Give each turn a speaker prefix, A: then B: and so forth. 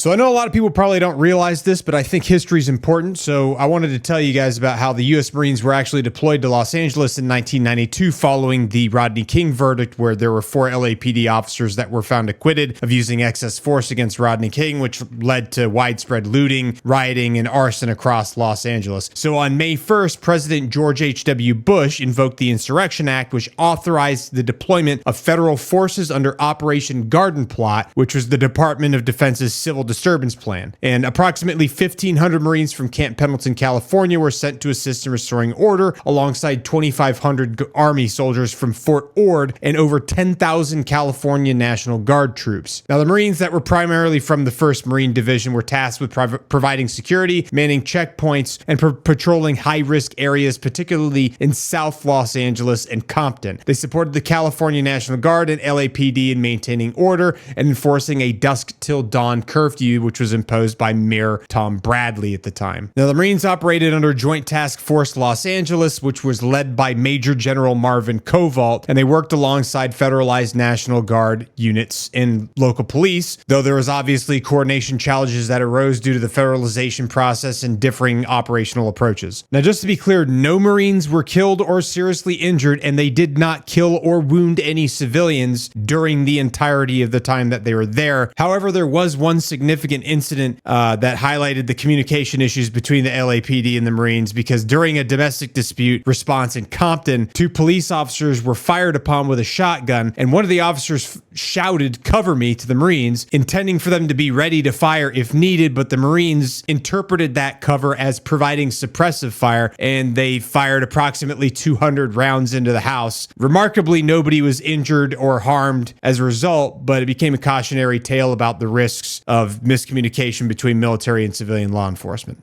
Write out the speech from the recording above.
A: So I know a lot of people probably don't realize this, but I think history is important. So I wanted to tell you guys about how the U.S. Marines were actually deployed to Los Angeles in 1992 following the Rodney King verdict, where there were 4 LAPD officers that were found acquitted of using excess force against Rodney King, which led to widespread looting, rioting, and arson across Los Angeles. So on May 1st, President George H.W. Bush invoked the Insurrection Act, which authorized the deployment of federal forces under Operation Garden Plot, which was the Department of Defense's civil disturbance plan. And approximately 1,500 Marines from Camp Pendleton, California were sent to assist in restoring order, alongside 2,500 Army soldiers from Fort Ord and over 10,000 California National Guard troops. Now, the Marines that were primarily from the 1st Marine Division were tasked with providing security, manning checkpoints, and patrolling high-risk areas, particularly in South Los Angeles and Compton. They supported the California National Guard and LAPD in maintaining order and enforcing a dusk till dawn curfew, which was imposed by Mayor Tom Bradley at the time. Now, the Marines operated under Joint Task Force Los Angeles, which was led by Major General Marvin Covalt, and they worked alongside federalized National Guard units and local police, though there was obviously coordination challenges that arose due to the federalization process and differing operational approaches. Now, just to be clear, no Marines were killed or seriously injured, and they did not kill or wound any civilians during the entirety of the time that they were there. However, there was one significant incident that highlighted the communication issues between the LAPD and the Marines, because during a domestic dispute response in Compton, 2 police officers were fired upon with a shotgun, and one of the officers shouted, "Cover me," to the Marines, intending for them to be ready to fire if needed, but the Marines interpreted that cover as providing suppressive fire, and they fired approximately 200 rounds into the house. Remarkably, nobody was injured or harmed as a result, but it became a cautionary tale about the risks of miscommunication between military and civilian law enforcement.